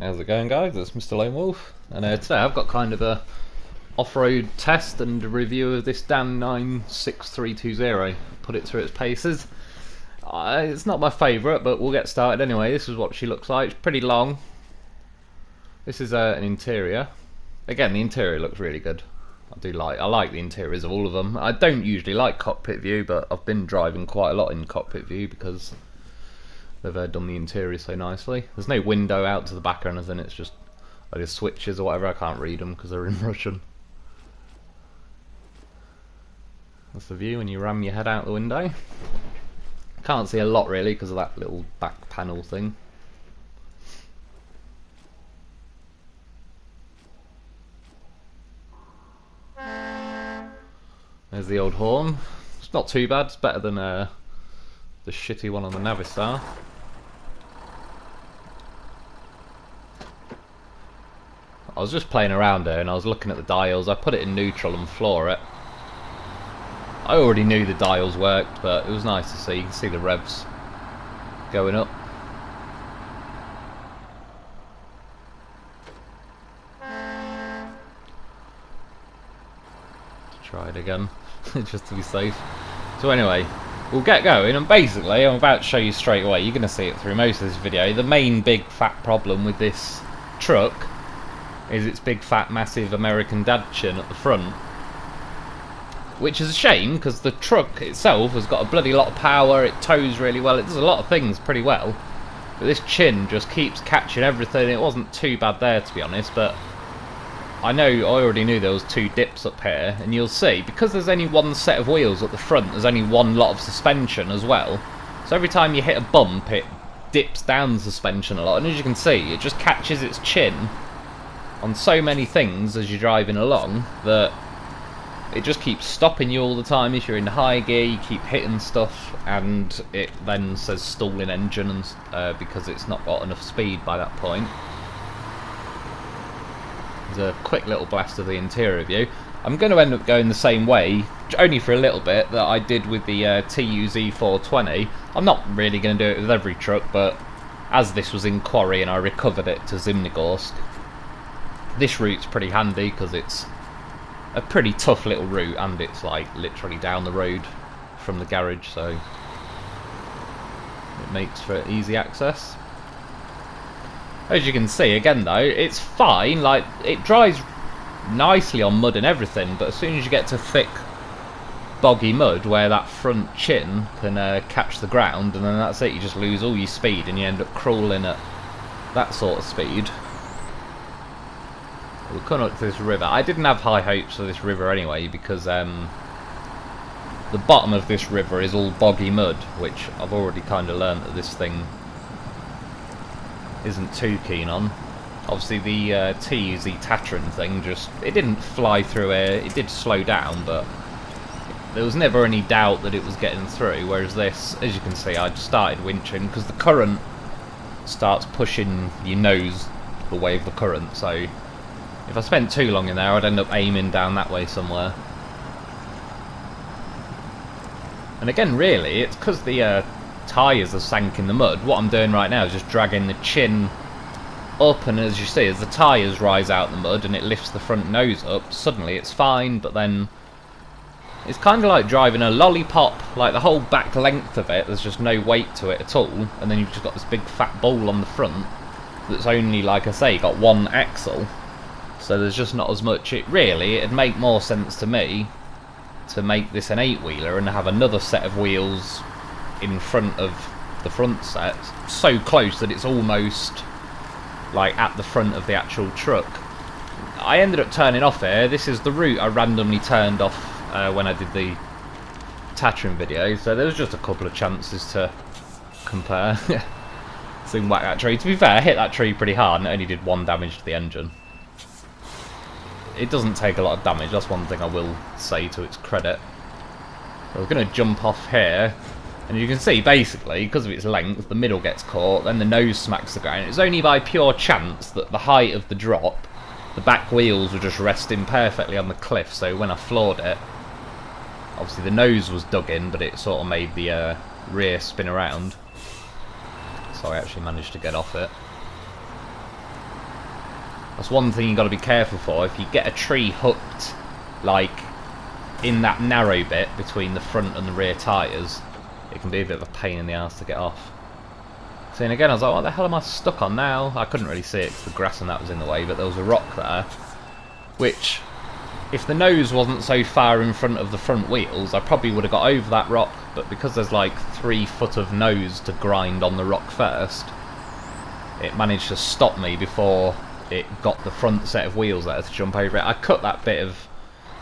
How's it going, guys? It's Mr. Lone Wolf, and today I've got kind of a off-road test and a review of this Dan 96320. Put it through its paces. It's not my favourite, but we'll get started anyway. This is what she looks like. It's pretty long. This is an interior. Again, the interior looks really good. I like the interiors of all of them. I don't usually like cockpit view, but I've been driving quite a lot in cockpit view because they've done the interior so nicely. There's no window out to the back or anything, it's just switches or whatever. I can't read them because they're in Russian. That's the view when you ram your head out the window. Can't see a lot really because of that little back panel thing. There's the old horn. It's not too bad, it's better than the shitty one on the Navistar. I was just playing around here and I was looking at the dials. I put it in neutral and floor it. I already knew the dials worked, but it was nice to see. You can see the revs going up. Try it again, just to be safe. So anyway, we'll get going, and basically I'm about to show you straight away. You're going to see it through most of this video. The main big fat problem with this truck is its big fat massive American dad chin at the front, which is a shame because the truck itself has got a bloody lot of power. It tows really well, it does a lot of things pretty well, but this chin just keeps catching everything. It wasn't too bad there, to be honest, but I already knew there was two dips up here, and you'll see because there's only one set of wheels at the front, there's only one lot of suspension as well, so every time you hit a bump it dips down the suspension a lot, and as you can see it just catches its chin on so many things as you're driving along that it just keeps stopping you all the time. If you're in high gear you keep hitting stuff and it then says stalling engine, and because it's not got enough speed by that point. There's a quick little blast of the interior view. I'm going to end up going the same way, only for a little bit, that I did with the TUZ420. I'm not really going to do it with every truck, but as this was in Quarry and I recovered it to Zimnegorsk, this route's pretty handy because it's a pretty tough little route and it's like literally down the road from the garage, so it makes for easy access. As you can see, again though, it's fine, like it dries nicely on mud and everything, but as soon as you get to thick boggy mud where that front chin can catch the ground, and then that's it, you just lose all your speed and you end up crawling at that sort of speed. We'll come up to this river. I didn't have high hopes for this river anyway because the bottom of this river is all boggy mud, which I've already kind of learnt that this thing isn't too keen on. Obviously the TUZ Tatran thing it didn't fly through air, it did slow down, but there was never any doubt that it was getting through, whereas this, as you can see, I started winching because the current starts pushing your nose the way of the current, so if I spent too long in there I'd end up aiming down that way somewhere. And again really, it's because the tyres are sank in the mud. What I'm doing right now is just dragging the chin up, and as you see, as the tyres rise out the mud and it lifts the front nose up, suddenly it's fine, but then it's kind of like driving a lollipop, like the whole back length of it, there's just no weight to it at all, and then you've just got this big fat ball on the front that's only, like I say, got one axle, so there's just not as much. It'd make more sense to me to make this an 8-wheeler and have another set of wheels in front of the front set, so close that it's almost like at the front of the actual truck. I ended up turning off here. This is the route I randomly turned off when I did the Tatran video, so there was just a couple of chances to compare. Soon whack that tree. To be fair, I hit that tree pretty hard and it only did 1 damage to the engine. It doesn't take a lot of damage, that's one thing I will say to its credit. I was going to jump off here, and you can see basically because of its length the middle gets caught, then the nose smacks the ground. It's only by pure chance that the height of the drop, the back wheels were just resting perfectly on the cliff, so when I floored it, obviously the nose was dug in but it sort of made the rear spin around, so I actually managed to get off it. That's one thing you've got to be careful for. If you get a tree hooked, like, in that narrow bit between the front and the rear tyres, it can be a bit of a pain in the ass to get off. So then again, I was like, what the hell am I stuck on now? I couldn't really see it because the grass and that was in the way, but there was a rock there, which, if the nose wasn't so far in front of the front wheels, I probably would have got over that rock, but because there's like 3 foot of nose to grind on the rock first, it managed to stop me before it got the front set of wheels there to jump over it. I cut that bit of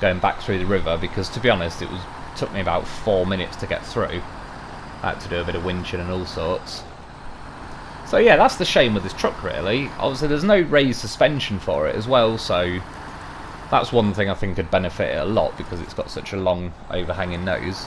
going back through the river because, to be honest, it took me about 4 minutes to get through. I had to do a bit of winching and all sorts. So yeah, that's the shame with this truck really. Obviously there's no raised suspension for it as well, so that's one thing I think could benefit it a lot because it's got such a long overhanging nose.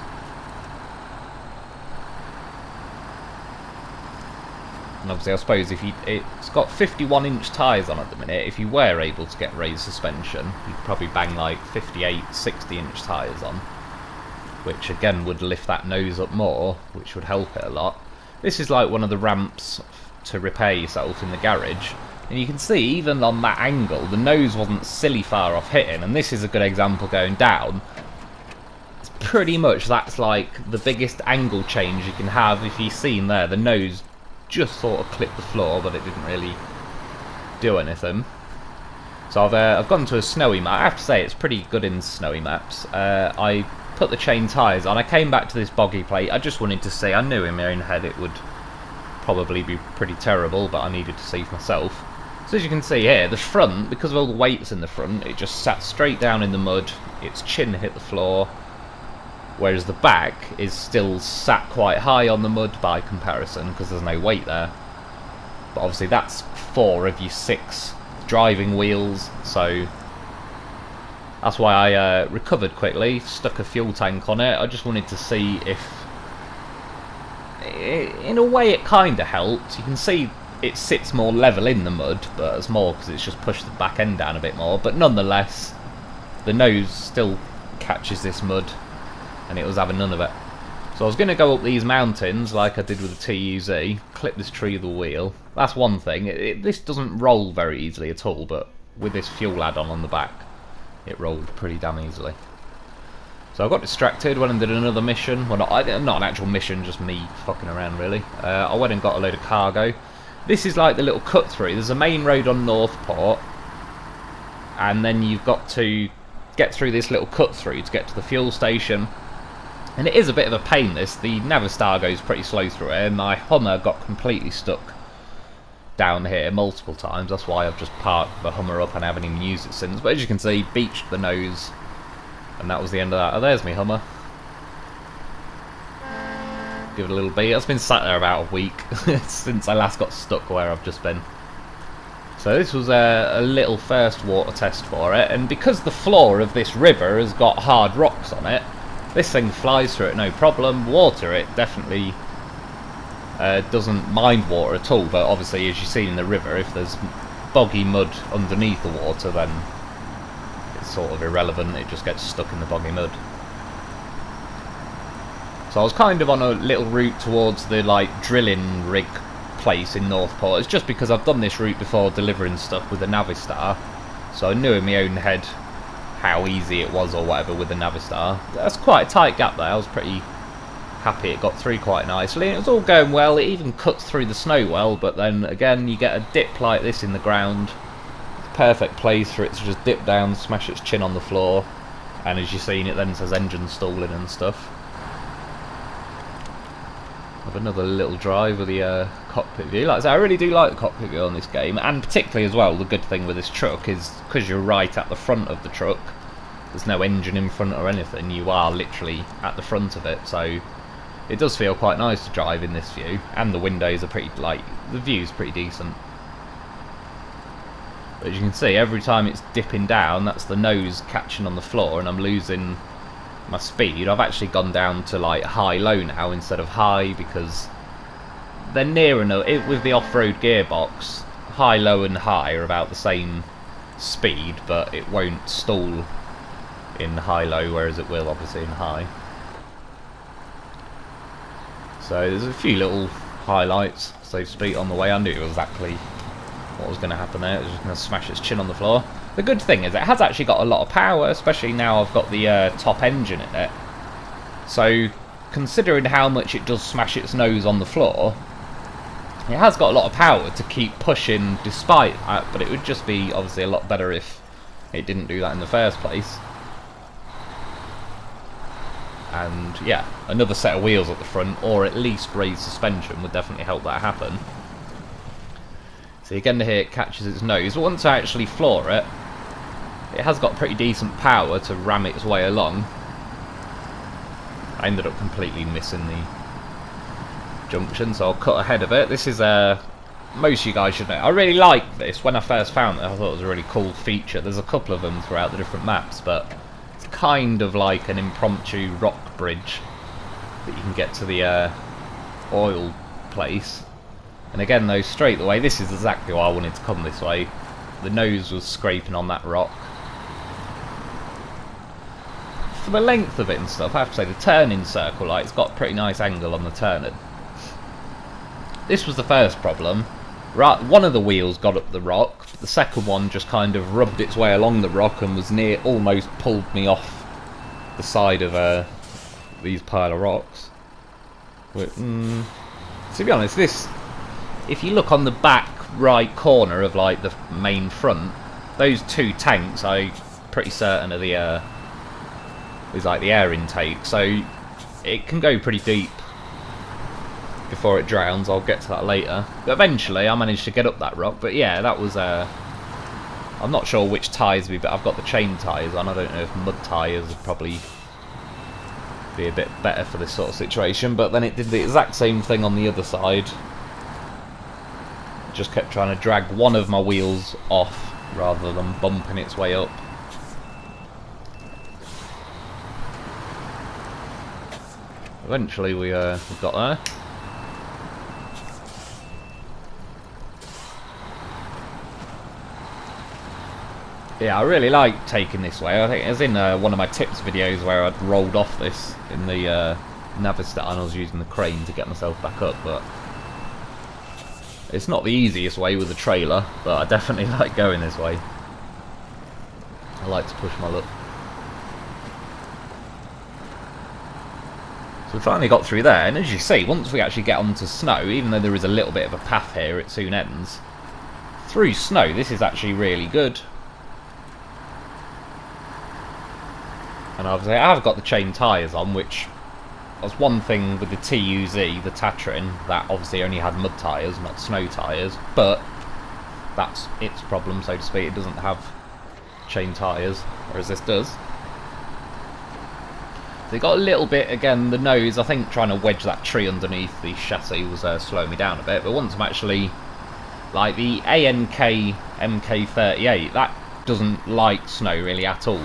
And obviously I suppose if it's got 51-inch tyres on at the minute, if you were able to get raised suspension, you could probably bang like 58, 60-inch tyres on, which again would lift that nose up more, which would help it a lot. This is like one of the ramps to repair yourself in the garage, and you can see even on that angle the nose wasn't silly far off hitting, and this is a good example going down. It's pretty much, that's like the biggest angle change you can have. If you've seen there, the nose just sort of clipped the floor, but it didn't really do anything. So I've gone to a snowy map. I have to say it's pretty good in snowy maps. I put the chain tyres on. I came back to this boggy plate. I just wanted to see. I knew in my own head it would probably be pretty terrible, but I needed to see for myself. So as you can see here, the front, because of all the weights in the front, it just sat straight down in the mud. Its chin hit the floor, whereas the back is still sat quite high on the mud by comparison because there's no weight there. But obviously that's 4 of your 6 driving wheels, so that's why I recovered quickly, stuck a fuel tank on it. I just wanted to see if, in a way it kind of helped. You can see it sits more level in the mud, but it's more because it's just pushed the back end down a bit more, but nonetheless the nose still catches this mud and it was having none of it. So I was going to go up these mountains like I did with the TUZ, clip this tree with the wheel. That's one thing. This doesn't roll very easily at all, but with this fuel add-on on the back, it rolled pretty damn easily. So I got distracted, went and did another mission. Well, not an actual mission, just me fucking around really. I went and got a load of cargo. This is like the little cut through. There's a main road on Northport, and then you've got to get through this little cut through to get to the fuel station. And it is a bit of a pain this. The Navistar goes pretty slow through it, and my Hummer got completely stuck down here multiple times. That's why I've just parked the Hummer up and I haven't even used it since. But as you can see, beached the nose, and that was the end of that. Oh, there's me Hummer. Give it a little beat. It's been sat there about a week since I last got stuck where I've just been. So this was a little first water test for it, and because the floor of this river has got hard rocks on it, this thing flies through it no problem. Water, it definitely doesn't mind water at all, but obviously as you see in the river, if there's boggy mud underneath the water, then it's sort of irrelevant. It just gets stuck in the boggy mud. So I was kind of on a little route towards the like drilling rig place in Northport. It's just because I've done this route before delivering stuff with the Navistar, so I knew in my own head how easy it was or whatever with the Navistar. That's quite a tight gap there. I was pretty happy it got through quite nicely. It was all going well. It even cuts through the snow well, but then again you get a dip like this in the ground. Perfect place for it to just dip down, smash its chin on the floor, and as you've seen, it then says engine stalling and stuff. Have another little drive with the cockpit view. Like I say, I really do like the cockpit view on this game, and particularly as well, the good thing with this truck is because you're right at the front of the truck, there's no engine in front or anything, you are literally at the front of it, so it does feel quite nice to drive in this view, and the windows are pretty, like, the view's pretty decent. But as you can see, every time it's dipping down, that's the nose catching on the floor, and I'm losing my speed. I've actually gone down to like high-low now instead of high, because they're near enough. With the off-road gearbox, high-low and high are about the same speed, but it won't stall in high-low, whereas it will obviously in high. So there's a few little highlights, so to speak, on the way. I knew exactly what was going to happen there. It was just going to smash its chin on the floor. The good thing is it has actually got a lot of power, especially now I've got the top engine in it. So, considering how much it does smash its nose on the floor, it has got a lot of power to keep pushing despite that, but it would just be obviously a lot better if it didn't do that in the first place. And yeah, another set of wheels at the front, or at least raised suspension, would definitely help that happen. So again here it catches its nose. Once I actually floor it, it has got pretty decent power to ram its way along. I ended up completely missing the junction, so I'll cut ahead of it. This is most of you guys should know. I really like this. When I first found it, I thought it was a really cool feature. There's a couple of them throughout the different maps, but it's kind of like an impromptu rock bridge that you can get to the oil place. And again, though, straight away, this is exactly why I wanted to come this way. The nose was scraping on that rock. For the length of it and stuff, I have to say the turning circle, like, it's got a pretty nice angle on the turning. This was the first problem. Right, one of the wheels got up the rock, but the second one just kind of rubbed its way along the rock and was almost pulled me off the side of these pile of rocks. But, to be honest, this, if you look on the back right corner of like the main front, those two tanks, I'm pretty certain are the is like the air intake, so it can go pretty deep before it drowns. I'll get to that later. But eventually I managed to get up that rock. But yeah, that was I'm not sure which tyres but I've got the chain tyres on. I don't know if mud tyres would probably be a bit better for this sort of situation, but then it did the exact same thing on the other side. It just kept trying to drag one of my wheels off rather than bumping its way up. Eventually we got there. Yeah, I really like taking this way. I think it was in one of my tips videos where I'd rolled off this in the Navistar and I was using the crane to get myself back up, but it's not the easiest way with a trailer, but I definitely like going this way. I like to push my luck. So we finally got through there, and as you see, once we actually get onto snow, even though there is a little bit of a path here, it soon ends. Through snow, this is actually really good. And obviously I have got the chain tyres on, which was one thing with the TUZ, the Tatrin, that obviously only had mud tyres, not snow tyres, but that's its problem, so to speak. It doesn't have chain tyres, whereas this does. They got a little bit, again, the nose, I think trying to wedge that tree underneath the chassis was slowing me down a bit, but once I'm actually, like the ANK MK38, that doesn't like snow really at all.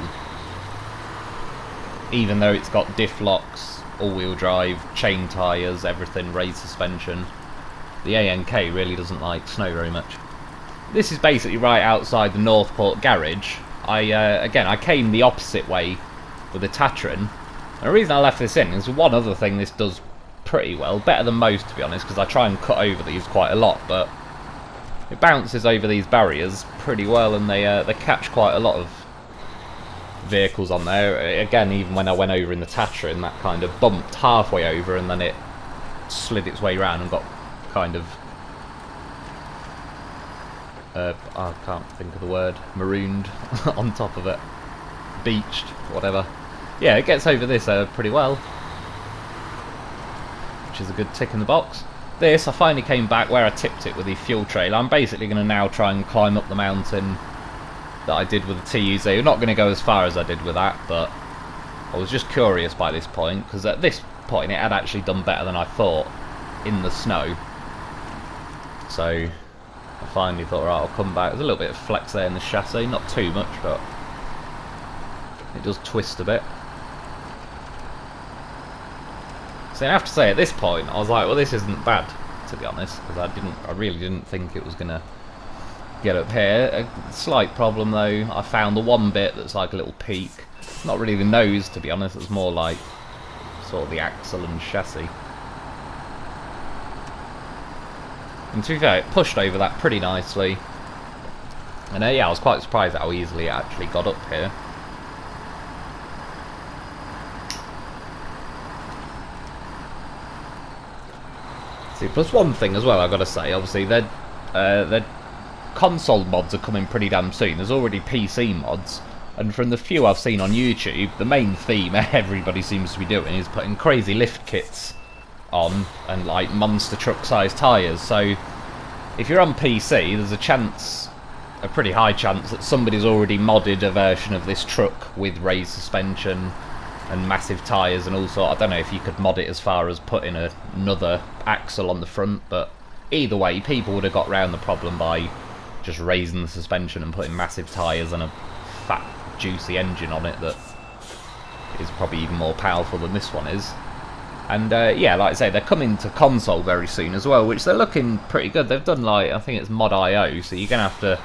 Even though it's got diff locks, all-wheel drive, chain tyres, everything, raised suspension, the ANK really doesn't like snow very much. This is basically right outside the Northport garage. Again, I came the opposite way with the Tatrin. And the reason I left this in is one other thing this does pretty well, better than most to be honest, because I try and cut over these quite a lot, but it bounces over these barriers pretty well, and they catch quite a lot of vehicles on there. Again, even when I went over in the Tatrin, that kind of bumped halfway over and then it slid its way around and got kind of I can't think of the word, marooned on top of it, beached, whatever. Yeah, it gets over this pretty well, which is a good tick in the box. This, I finally came back where I tipped it with the fuel trailer. I'm basically going to now try and climb up the mountain that I did with the TUZ. I'm not going to go as far as I did with that, but I was just curious by this point, because at this point it had actually done better than I thought in the snow. So I finally thought, right, I'll come back. There's a little bit of flex there in the chassis, not too much, but it does twist a bit. So I have to say, at this point, I was like, well, this isn't bad, to be honest, because I really didn't think it was going to get up here. A slight problem, though, I found the one bit that's like a little peak. Not really the nose, to be honest, it's more like sort of the axle and chassis. And to be fair, it pushed over that pretty nicely. And yeah, I was quite surprised at how easily it actually got up here. See, plus one thing as well, I've got to say, obviously, their console mods are coming pretty damn soon. There's already PC mods, and from the few I've seen on YouTube, the main theme everybody seems to be doing is putting crazy lift kits on and like monster truck sized tyres. So if you're on PC, there's a pretty high chance that somebody's already modded a version of this truck with raised suspension and massive tyres and all sort. I don't know if you could mod it as far as putting another axle on the front, but either way, people would have got round the problem by just raising the suspension and putting massive tyres and a fat, juicy engine on it that is probably even more powerful than this one is. And yeah, like I say, they're coming to console very soon as well, which they're looking pretty good. They've done, like, I think it's mod.io, so you're going to have to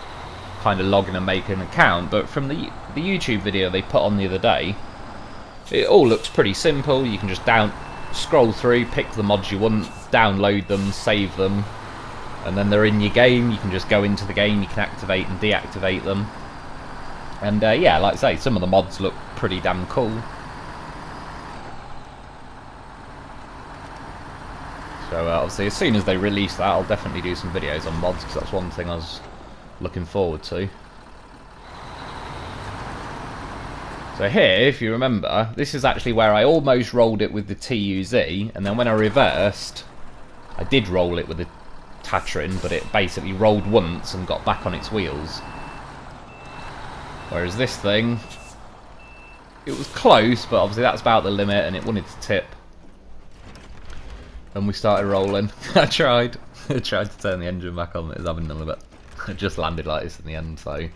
kind of log in and make an account. But from the YouTube video they put on the other day, it all looks pretty simple. You can just scroll through, pick the mods you want, download them, save them, and then they're in your game. You can just go into the game, you can activate and deactivate them. And yeah, like I say, some of the mods look pretty damn cool. So obviously, as soon as they release that, I'll definitely do some videos on mods, because that's one thing I was looking forward to. So here, if you remember, this is actually where I almost rolled it with the TUZ, and then when I reversed, I did roll it with the Tatrin, but it basically rolled once and got back on its wheels. Whereas this thing, it was close, but obviously that's about the limit, and it wanted to tip. And we started rolling. I tried to turn the engine back on, it was having none of it. It just landed like this in the end, so it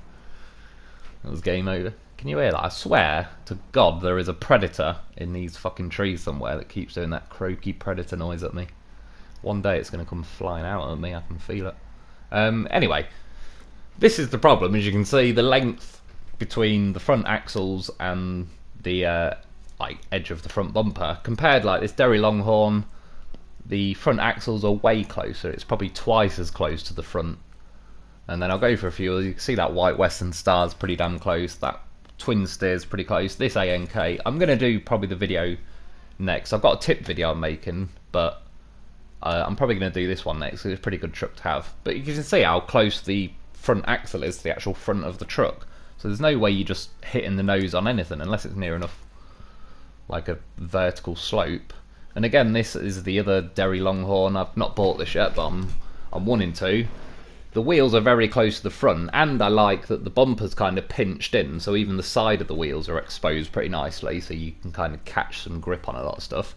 was game over. Can you hear that? I swear to God there is a predator in these fucking trees somewhere that keeps doing that croaky predator noise at me. One day it's going to come flying out at me, I can feel it. Anyway, this is the problem. As you can see, the length between the front axles and the like edge of the front bumper, compared like this Derry Longhorn, the front axles are way closer. It's probably twice as close to the front. And then I'll go for a few. You can see that white Western Star's pretty damn close. That twin steer's pretty close. This ANK, I'm going to do probably the video next. I've got a tip video I'm making, but I'm probably going to do this one next. It's a pretty good truck to have. But you can see how close the front axle is to the actual front of the truck. So there's no way you're just hitting the nose on anything unless it's near enough like a vertical slope. And again, this is the other Derry Longhorn. I've not bought this yet, but I'm wanting to. The wheels are very close to the front, and I like that the bumper's kind of pinched in, so even the side of the wheels are exposed pretty nicely, so you can kind of catch some grip on a lot of stuff.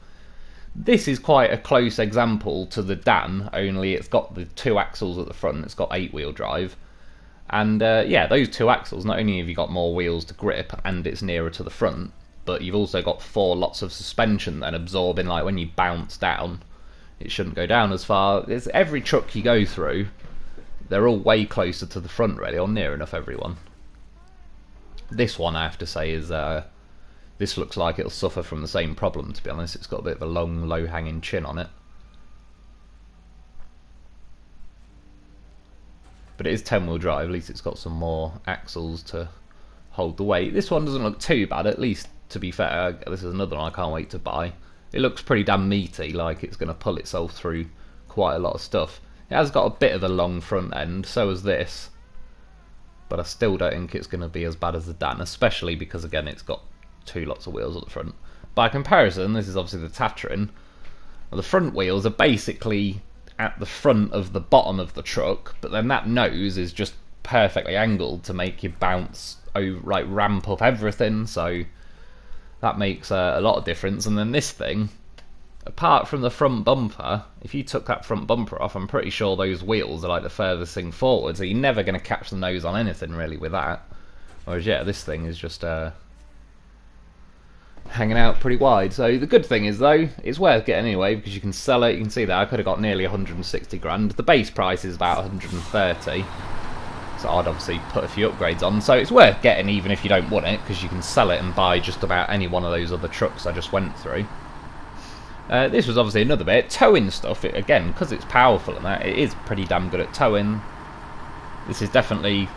This is quite a close example to the Dan, only it's got the two axles at the front, it's got 8-wheel drive. And yeah, those two axles, not only have you got more wheels to grip, and it's nearer to the front, but you've also got 4 lots of suspension then absorbing, like when you bounce down, it shouldn't go down as far. It's every truck you go through, they're all way closer to the front really, or near enough everyone. This one, I have to say, is this looks like it'll suffer from the same problem, to be honest. It's got a bit of a long, low-hanging chin on it. But it is 10-wheel drive, at least it's got some more axles to hold the weight. This one doesn't look too bad, at least, to be fair. This is another one I can't wait to buy. It looks pretty damn meaty, like it's going to pull itself through quite a lot of stuff. It has got a bit of a long front end, so has this. But I still don't think it's going to be as bad as the Dan, especially because, again, it's got 2 lots of wheels at the front. By comparison, this is obviously the Tatrin. The front wheels are basically at the front of the bottom of the truck, but then that nose is just perfectly angled to make you bounce over, like ramp up everything, so that makes a lot of difference. And then this thing, apart from the front bumper, if you took that front bumper off, I'm pretty sure those wheels are like the furthest thing forward, so you're never going to catch the nose on anything really with that. Whereas yeah, this thing is just hanging out pretty wide. So the good thing is though, it's worth getting anyway, because you can sell it. You can see that I could have got nearly 160 grand. The base price is about 130, so I'd obviously put a few upgrades on. So it's worth getting even if you don't want it, because you can sell it and buy just about any one of those other trucks I just went through. This was obviously another bit. Towing stuff, again, because it's powerful and that, it is pretty damn good at towing. This is definitely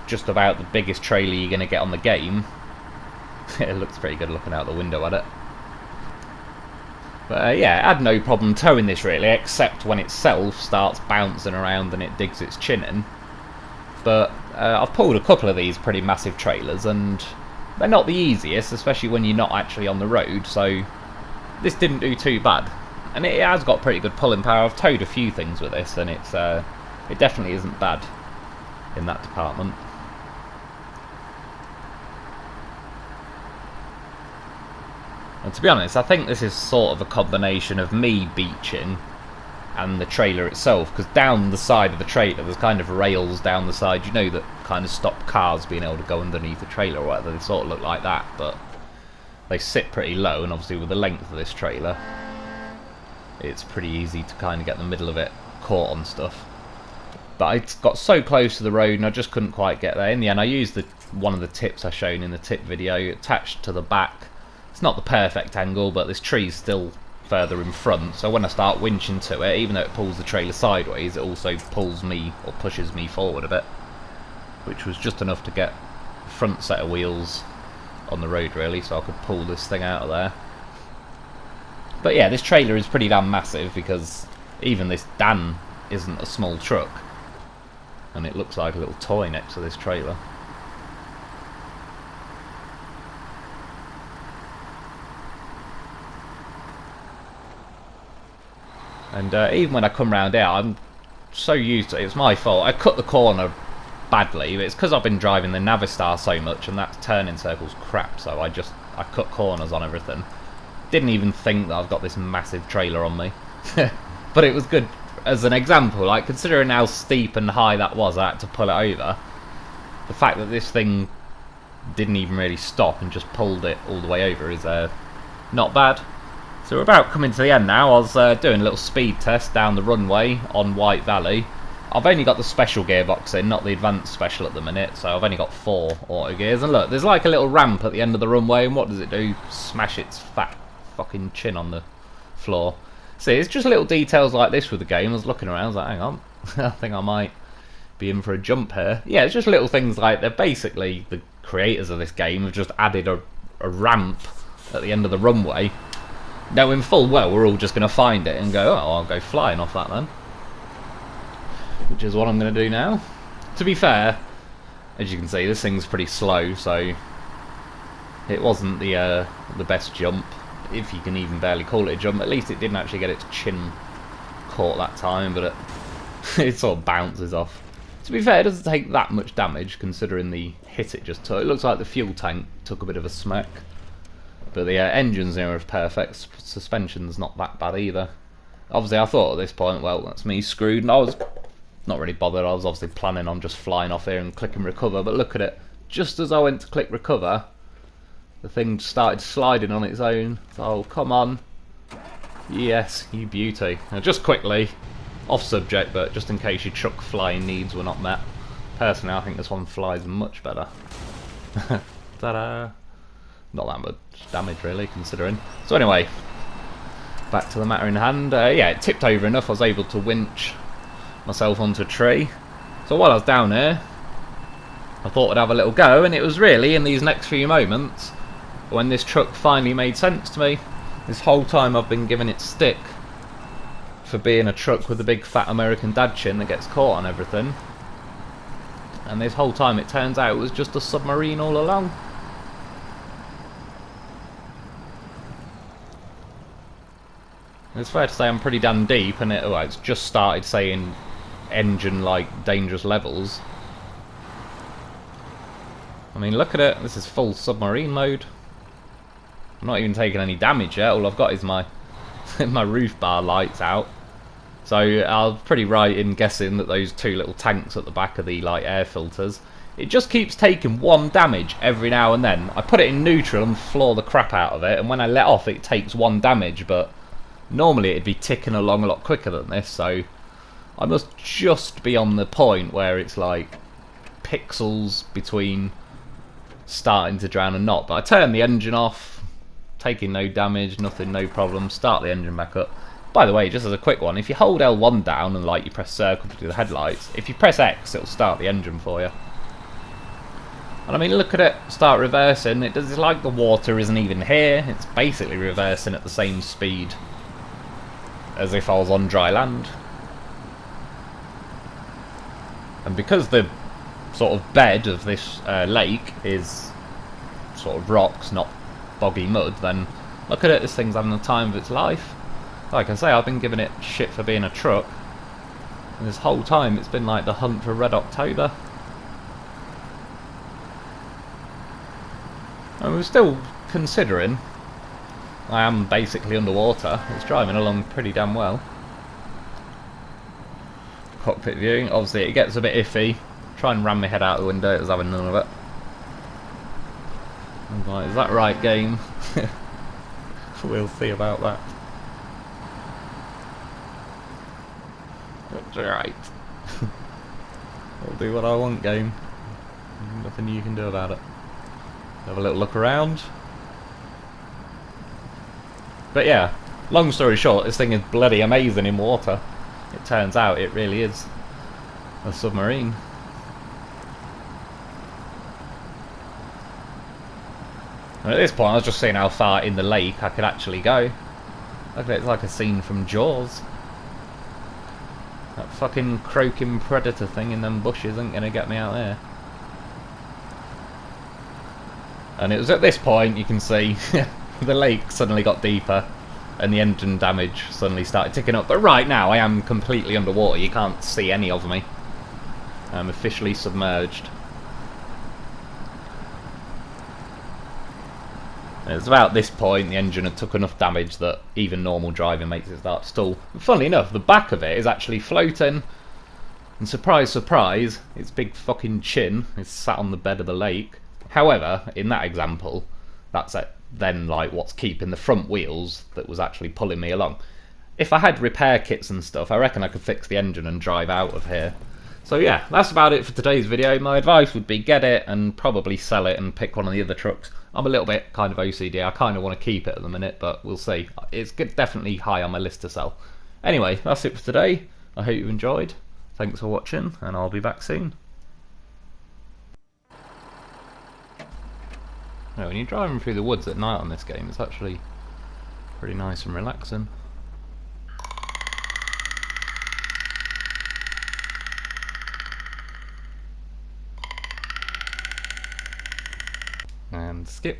just about the biggest trailer you're going to get on the game. It looks pretty good looking out the window at it. But yeah, I had no problem towing this really, except when itself starts bouncing around and it digs its chin in. But I've pulled a couple of these pretty massive trailers, and they're not the easiest, especially when you're not actually on the road, so this didn't do too bad. And it has got pretty good pulling power. I've towed a few things with this, and it definitely isn't bad in that department. And to be honest, I think this is sort of a combination of me beaching and the trailer itself, because down the side of the trailer there's kind of rails down the side, you know, that kind of stop cars being able to go underneath the trailer or whatever. They sort of look like that, but they sit pretty low, and obviously with the length of this trailer it's pretty easy to kind of get the middle of it caught on stuff. But I got so close to the road and I just couldn't quite get there. In the end I used one of the tips I shown in the tip video attached to the back. It's not the perfect angle, but this tree's still further in front, so when I start winching to it, even though it pulls the trailer sideways, it also pulls me, or pushes me forward a bit, which was just enough to get the front set of wheels on the road really, so I could pull this thing out of there. But yeah, this trailer is pretty damn massive, because even this Dan isn't a small truck, and it looks like a little toy next to this trailer. And even when I come round here, I'm so used to it. It's my fault. I cut the corner badly, but it's because I've been driving the Navistar so much, and that turning circle's crap, so I cut corners on everything. Didn't even think that I've got this massive trailer on me. But it was good as an example, like considering how steep and high that was, I had to pull it over. The fact that this thing didn't even really stop and just pulled it all the way over is not bad. So we're about coming to the end now. I was doing a little speed test down the runway on White Valley. I've only got the special gearbox in, not the advanced special at the minute, so I've only got 4 auto gears. And look, there's like a little ramp at the end of the runway, and what does it do? Smash its fat fucking chin on the floor. See, it's just little details like this with the game. I was looking around, I was like, hang on, I think I might be in for a jump here. Yeah, it's just little things like, they're basically, the creators of this game have just added a ramp at the end of the runway, knowing full well we're all just going to find it and go, oh, I'll go flying off that then. Which is what I'm going to do now. To be fair, as you can see, this thing's pretty slow, so it wasn't the best jump, if you can even barely call it a jump. At least it didn't actually get its chin caught that time, but it sort of bounces off. To be fair, it doesn't take that much damage considering the hit it just took. It looks like the fuel tank took a bit of a smack. But the engine's near as perfect, suspension's not that bad either. Obviously I thought at this point, well, that's me screwed, and I was not really bothered. I was obviously planning on just flying off here and clicking recover, but look at it. Just as I went to click recover, the thing started sliding on its own. Oh, come on. Yes, you beauty. Now just quickly, off subject, but just in case your truck flying needs were not met, personally I think this one flies much better. Ta-da! Not that much damage really, considering. So anyway, back to the matter in hand. Yeah, it tipped over enough, I was able to winch myself onto a tree. So while I was down here, I thought I'd have a little go, and it was really in these next few moments when this truck finally made sense to me. This whole time I've been giving it stick for being a truck with a big fat American dad chin that gets caught on everything. And this whole time it turns out it was just a submarine all along. It's fair to say I'm pretty damn deep, and it's just started saying engine like dangerous levels. I mean, look at it, this is full submarine mode. I'm not even taking any damage yet, all I've got is my my roof bar lights out. So I was pretty right in guessing that those 2 little tanks at the back are the like air filters. It just keeps taking 1 damage every now and then. I put it in neutral and floor the crap out of it, and when I let off it takes 1 damage, but normally it'd be ticking along a lot quicker than this, so I must just be on the point where it's like pixels between starting to drown and not. But I turn the engine off, taking no damage, nothing, no problem, start the engine back up. By the way, just as a quick one, if you hold L1 down and like you press circle to do the headlights, if you press X it'll start the engine for you. And I mean, look at it, start reversing, it's like the water isn't even here, it's basically reversing at the same speed as if I was on dry land. And because the sort of bed of this lake is sort of rocks, not boggy mud, then look at it, this thing's having the time of its life. Like I say, I've been giving it shit for being a truck, and this whole time it's been like the hunt for Red October. And we're still considering I am basically underwater. It's driving along pretty damn well. Cockpit viewing, obviously it gets a bit iffy. Try and ram my head out the window, it was having none of it. I'm like, is that right, game? We'll see about that. That's alright. I'll do what I want, game. Nothing you can do about it. Have a little look around. But yeah, long story short, this thing is bloody amazing in water. It turns out it really is a submarine. And at this point I was just seeing how far in the lake I could actually go. Look at it, it's like a scene from Jaws. That fucking croaking predator thing in them bushes ain't gonna get me out there. And it was at this point, you can see, the lake suddenly got deeper and the engine damage suddenly started ticking up. But right now I am completely underwater, you can't see any of me. I'm officially submerged. And it's about this point the engine had took enough damage that even normal driving makes it start to stall. And funnily enough, the back of it is actually floating. And surprise, surprise, its big fucking chin is sat on the bed of the lake. However, in that example, that's then like what's keeping the front wheels that was actually pulling me along. If I had repair kits and stuff, I reckon I could fix the engine and drive out of here. So yeah, that's about it for today's video. My advice would be get it and probably sell it and pick one of the other trucks. I'm a little bit kind of OCD, I kind of want to keep it at the minute, but we'll see. It's definitely high on my list to sell. Anyway, that's it for today. I hope you enjoyed. Thanks for watching, and I'll be back soon. No, when you're driving through the woods at night on this game, it's actually pretty nice and relaxing. And skip.